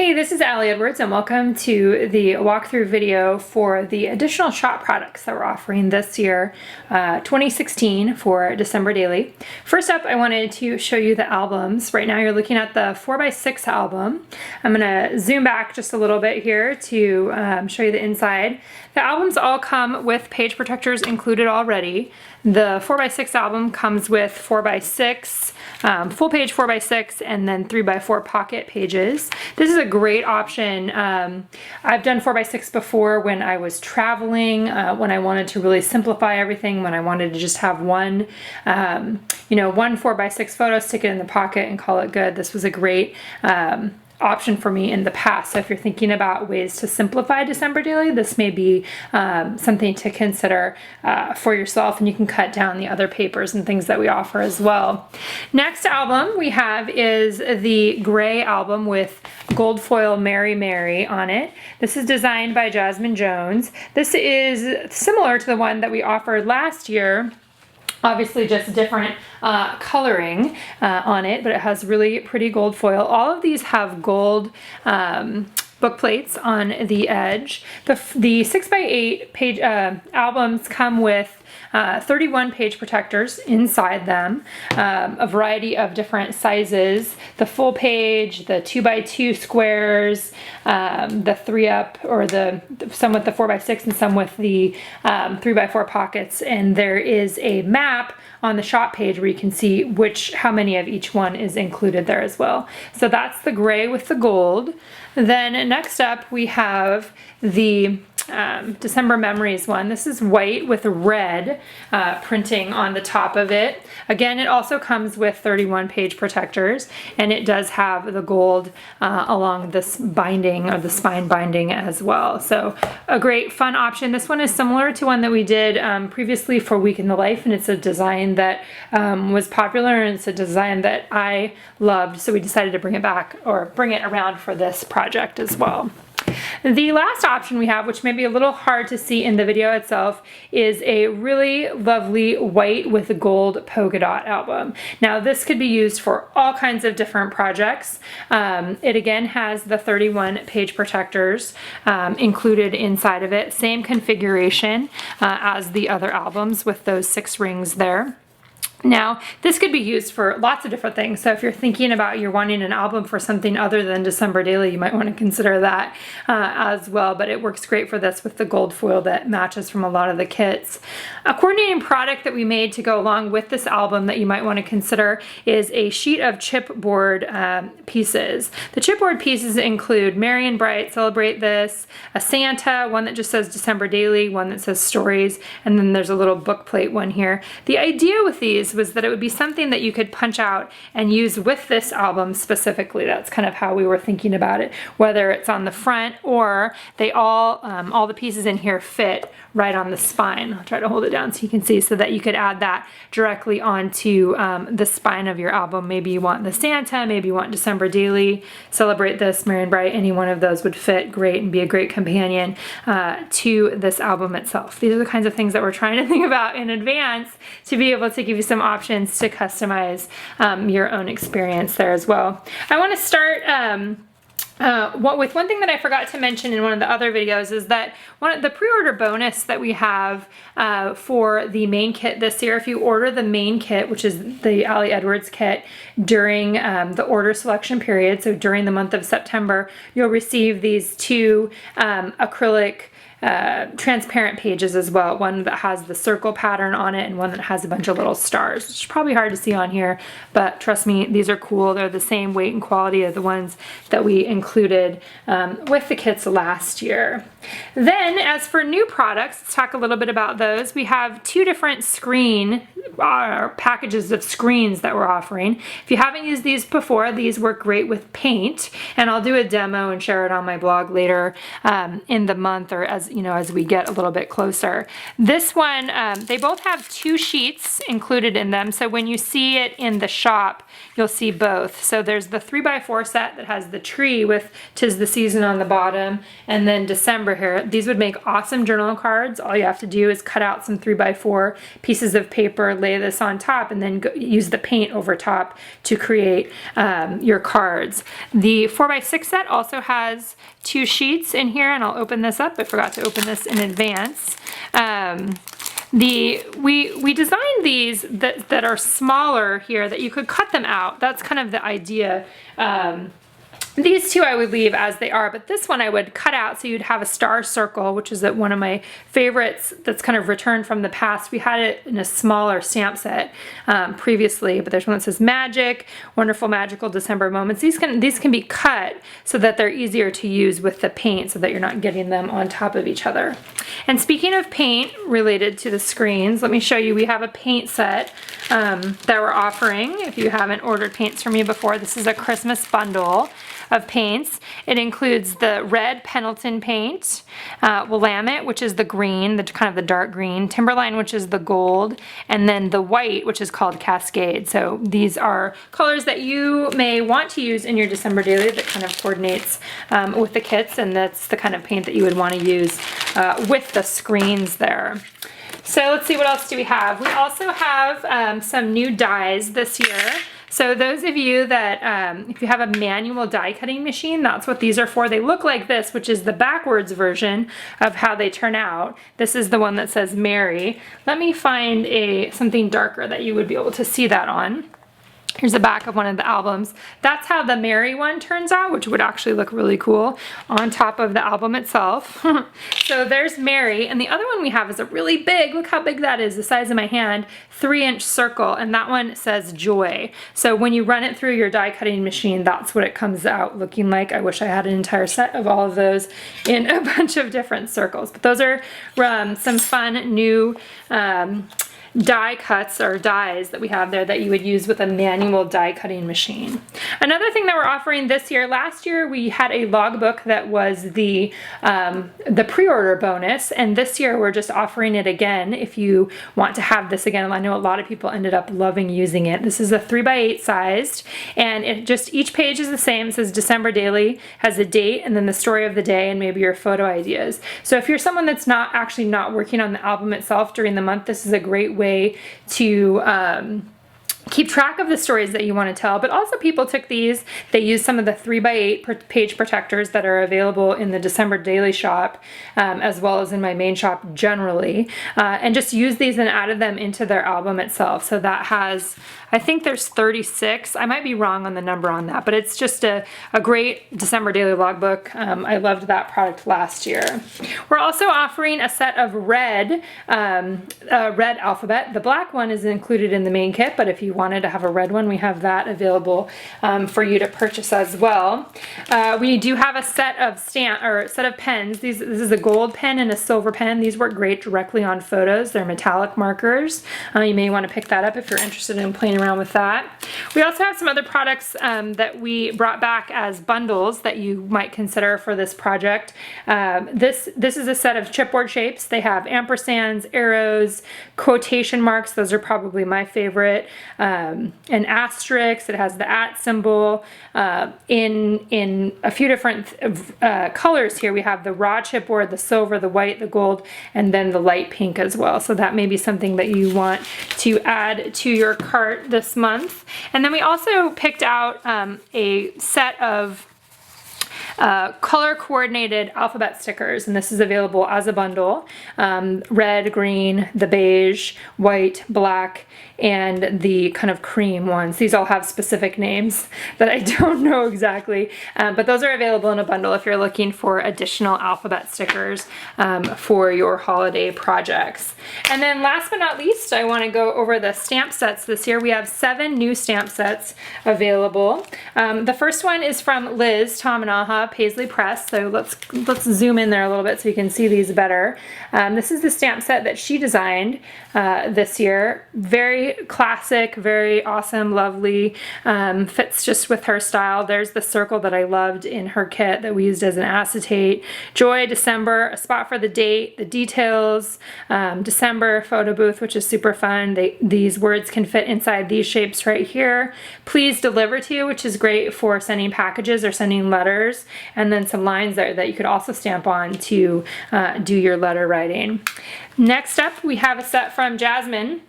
Hey, this is Allie Edwards and welcome to the walkthrough video for the additional shop products that we're offering this year, 2016 for December Daily. First up, I wanted to show you the albums. Right now you're looking at the 4x6 album. I'm going to zoom back just a little bit here to show you the inside. The albums all come with page protectors included already. The 4x6 album comes with 4x6, full page 4x6, and then 3x4 pocket pages. This is a great option. I've done 4x6 before when I was traveling, when I wanted to really simplify everything, when I wanted to just have one, one 4x6 photo, stick it in the pocket and call it good. This was a great option for me in the past. So if you're thinking about ways to simplify December Daily, this may be something to consider for yourself, and you can cut down the other papers and things that we offer as well. Next album we have is the gray album with gold foil Mary Mary on it. This is designed by Jasmine Jones. This is similar to the one that we offered last year. Obviously just different coloring on it, but it has really pretty gold foil. All of these have gold book plates on the edge. The 6x8 page albums come with 31 page protectors inside them, a variety of different sizes, the full page, the 2x2 squares, the 3-up, or some with the 4x6 and some with the 3x4 pockets. And there is a map on the shop page where you can see how many of each one is included there as well. So that's the gray with the gold. Then next up we have the December Memories one. This is white with red printing on the top of it. Again, it also comes with 31 page protectors, and it does have the gold along this binding, or the spine binding as well. So a great fun option. This one is similar to one that we did previously for Week in the Life, and it's a design that was popular, and it's a design that I loved, so we decided to bring it back, or bring it around for this project as well. The last option we have, which may be a little hard to see in the video itself, is a really lovely white with gold polka dot album. Now this could be used for all kinds of different projects. It again has the 31 page protectors included inside of it. Same configuration as the other albums with those 6 rings there. Now, this could be used for lots of different things. So if you're thinking about you're wanting an album for something other than December Daily, you might want to consider that as well. But it works great for this with the gold foil that matches from a lot of the kits. A coordinating product that we made to go along with this album that you might want to consider is a sheet of chipboard pieces. The chipboard pieces include Merry and Bright, Celebrate This, a Santa, one that just says December Daily, one that says Stories, and then there's a little book plate one here. The idea with these was that it would be something that you could punch out and use with this album specifically. That's kind of how we were thinking about it, whether it's on the front or they all the pieces in here fit right on the spine. I'll try to hold it down so you can see, so that you could add that directly onto the spine of your album. Maybe you want the Santa, maybe you want December Daily, Celebrate This, Merry and Bright. Any one of those would fit great and be a great companion to this album itself. These are the kinds of things that we're trying to think about in advance to be able to give you some options to customize your own experience there as well. I want to start with one thing that I forgot to mention in one of the other videos is that one of the pre-order bonus that we have for the main kit this year, if you order the main kit, which is the Allie Edwards kit, during the order selection period, so during the month of September, you'll receive these 2 acrylic transparent pages as well. One that has the circle pattern on it and one that has a bunch of little stars, which is probably hard to see on here, but trust me, these are cool. They're the same weight and quality as the ones that we included with the kits last year. Then as for new products, let's talk a little bit about those. We have 2 different packages of screens that we're offering. If you haven't used these before, these work great with paint, and I'll do a demo and share it on my blog later in the month, or as we get a little bit closer. This one, they both have 2 sheets included in them, so when you see it in the shop, you'll see both. So there's the 3x4 set that has the tree with "'Tis the Season" on the bottom, and then December December here, these would make awesome journal cards. All you have to do is cut out some 3x4 pieces of paper, lay this on top, and then use the paint over top to create your cards. The 4x6 set also has 2 sheets in here, and I'll open this up. I forgot to open this in advance. We designed these that are smaller here, that you could cut them out. That's kind of the idea. These two I would leave as they are, but this one I would cut out so you'd have a star circle, which is one of my favorites that's kind of returned from the past. We had it in a smaller stamp set previously, but there's one that says Magic, Wonderful Magical December Moments. These can be cut so that they're easier to use with the paint so that you're not getting them on top of each other. And speaking of paint related to the screens, let me show you, we have a paint set that we're offering. If you haven't ordered paints from me before, this is a Christmas bundle of paints. It includes the red Pendleton paint, Willamette, which is the green, kind of the dark green, Timberline, which is the gold, and then the white, which is called Cascade. So these are colors that you may want to use in your December daily that kind of coordinates with the kits, and that's the kind of paint that you would want to use with the screens there. So let's see, what else do we have? We also have some new dies this year. So those of you that, if you have a manual die cutting machine, that's what these are for. They look like this, which is the backwards version of how they turn out. This is the one that says Mary. Let me find something darker that you would be able to see that on. Here's the back of one of the albums. That's how the Mary one turns out, which would actually look really cool on top of the album itself. So there's Mary, and the other one we have is a really big, look how big that is, the size of my hand, 3-inch circle, and that one says Joy. So when you run it through your die cutting machine, that's what it comes out looking like. I wish I had an entire set of all of those in a bunch of different circles. But those are some fun new die cuts or dies that we have there that you would use with a manual die cutting machine. Another thing that we're offering this year, last year we had a logbook that was the pre-order bonus, and this year we're just offering it again if you want to have this again. I know a lot of people ended up loving using it. This is a 3x8 sized, and each page is the same. It says December Daily, has a date and then the story of the day and maybe your photo ideas. So if you're someone that's actually not working on the album itself during the month, this is a great way to keep track of the stories that you want to tell. But also people took these, they used some of the 3x8 page protectors that are available in the December Daily shop, as well as in my main shop generally, and just used these and added them into their album itself. So that has, I think there's 36. I might be wrong on the number on that, but it's just a great December Daily logbook. I loved that product last year. We're also offering a set of red alphabet. The black one is included in the main kit, but if you wanted to have a red one, we have that available for you to purchase as well. We do have a set of pens. This is a gold pen and a silver pen. These work great directly on photos. They're metallic markers. You may want to pick that up if you're interested in playing around with that. We also have some other products that we brought back as bundles that you might consider for this project. This is a set of chipboard shapes. They have ampersands, arrows, quotation marks. Those are probably my favorite. An asterisk. It has the @ symbol in a few different colors here. We have the raw chipboard, the silver, the white, the gold, and then the light pink as well. So that may be something that you want to add to your cart this month. And then we also picked out a set of color coordinated alphabet stickers, and this is available as a bundle. Red, green, the beige, white, black, and the kind of cream ones. These all have specific names that I don't know exactly, but those are available in a bundle if you're looking for additional alphabet stickers for your holiday projects. And then last but not least, I want to go over the stamp sets this year. We have 7 new stamp sets available. The first one is from Liz Tamanaha, Paisley Press. So let's zoom in there a little bit so you can see these better. This is the stamp set that she designed this year. Very classic, very awesome, lovely, fits just with her style. There's the circle that I loved in her kit that we used as an acetate. Joy, December, a spot for the date, the details, December photo booth, which is super fun. These words can fit inside these shapes right here. Please deliver to, which is great for sending packages or sending letters. and then some lines there that you could also stamp on to do your letter writing. Next up, we have a set from Jasmine,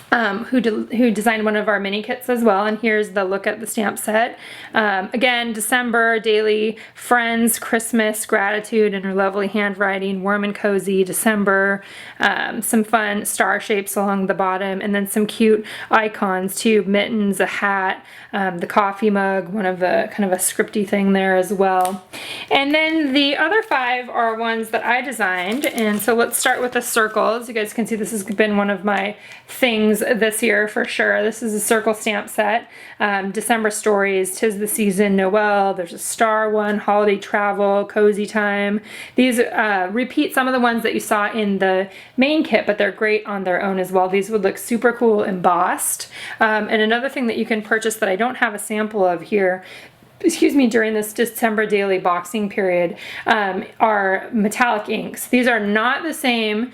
who designed one of our mini kits as well, and here's the look at the stamp set. Again, December, daily, friends, Christmas, gratitude, and her lovely handwriting, warm and cozy, December, some fun star shapes along the bottom, and then some cute icons too, mittens, a hat, the coffee mug, one of the kind of a scripty thing there as well. And then the other 5 are ones that I designed, and so let's start with the circles. You guys can see this has been one of my things this year for sure. This is a circle stamp set. December stories, 'tis the season, Noel, there's a star one, holiday travel, cozy time. These repeat some of the ones that you saw in the main kit, but they're great on their own as well. These would look super cool embossed. And another thing that you can purchase that I don't have a sample of here, excuse me, during this December daily boxing period, are metallic inks. These are not the same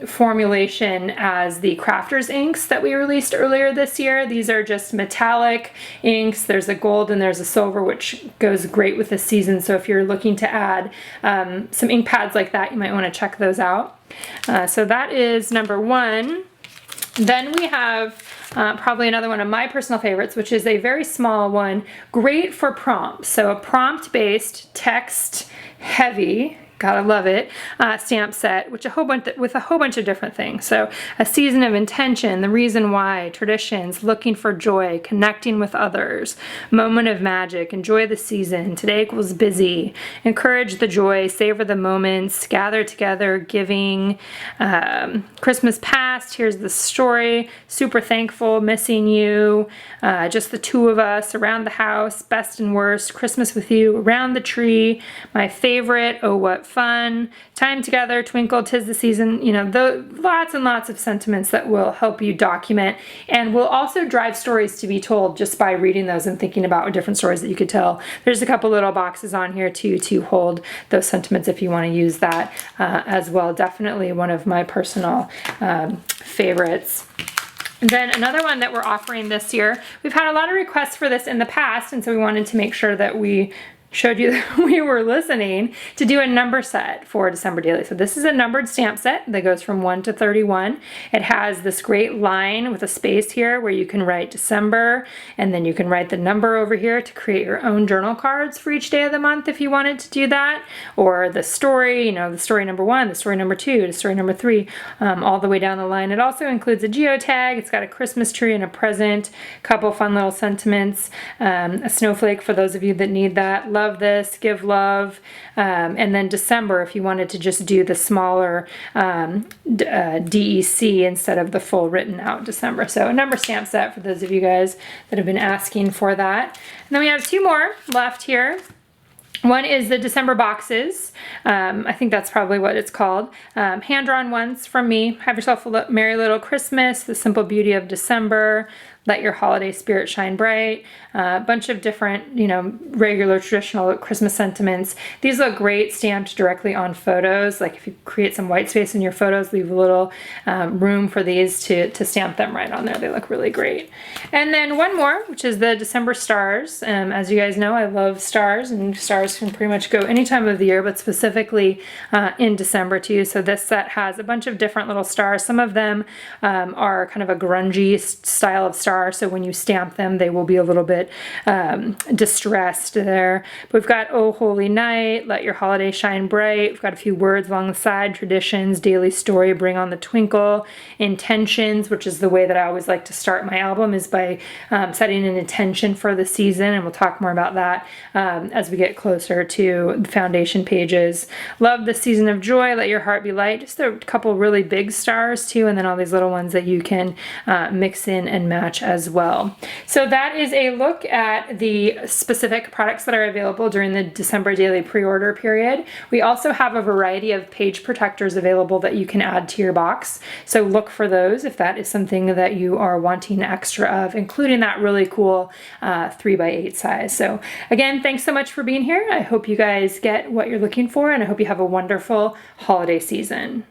formulation as the Crafters inks that we released earlier this year. These are just metallic inks. There's a gold and there's a silver, which goes great with the season. So if you're looking to add some ink pads like that, you might want to check those out. So that is number 1. Then we have probably another one of my personal favorites, which is a very small one, great for prompts. So a prompt-based, text-heavy, gotta love it, stamp set, which with a whole bunch of different things. So a season of intention, the reason why, traditions, looking for joy, connecting with others, moment of magic, enjoy the season, today equals busy, encourage the joy, savor the moments, gather together, giving, Christmas past, here's the story, super thankful, missing you, just the 2 of us, around the house, best and worst, Christmas with you, around the tree, my favorite, oh what fun, time together, twinkle, 'tis the season, you know, lots and lots of sentiments that will help you document and will also drive stories to be told just by reading those and thinking about different stories that you could tell. There's a couple little boxes on here too to hold those sentiments if you want to use that as well. Definitely one of my personal favorites. Then another one that we're offering this year, we've had a lot of requests for this in the past, and so we wanted to make sure that we showed you that we were listening, to do a number set for December Daily. So this is a numbered stamp set that goes from 1 to 31. It has this great line with a space here where you can write December, and then you can write the number over here to create your own journal cards for each day of the month if you wanted to do that, or the story, you know, the story number 1, the story number 2, the story number 3, all the way down the line. It also includes a geotag. It's got a Christmas tree and a present, couple fun little sentiments, a snowflake for those of you that need that. Love this, give love, and then December if you wanted to just do the smaller DEC instead of the full written out December. So a number stamp set for those of you guys that have been asking for that. And then we have 2 more left here. One is the December boxes. I think that's probably what it's called. Hand-drawn ones from me. Have yourself a merry little Christmas, the simple beauty of December, let your holiday spirit shine bright. A bunch of different, you know, regular traditional Christmas sentiments. These look great stamped directly on photos. Like if you create some white space in your photos, leave a little room for these to stamp them right on there. They look really great. And then one more, which is the December stars. As you guys know, I love stars, and stars can pretty much go any time of the year, but specifically in December too. So this set has a bunch of different little stars. Some of them are kind of a grungy style of star. So when you stamp them, they will be a little bit distressed there. But we've got Oh Holy Night, Let Your Holiday Shine Bright. We've got a few words along the side, traditions, daily story, bring on the twinkle, intentions, which is the way that I always like to start my album, is by setting an intention for the season, and we'll talk more about that as we get closer to the foundation pages. Love the season of joy, let your heart be light. Just a couple really big stars too, and then all these little ones that you can mix in and match as well. So that is a look at the specific products that are available during the December daily pre-order period. We also have a variety of page protectors available that you can add to your box. So look for those if that is something that you are wanting extra of, including that really cool 3x8 size. So again, thanks so much for being here. I hope you guys get what you're looking for, and I hope you have a wonderful holiday season.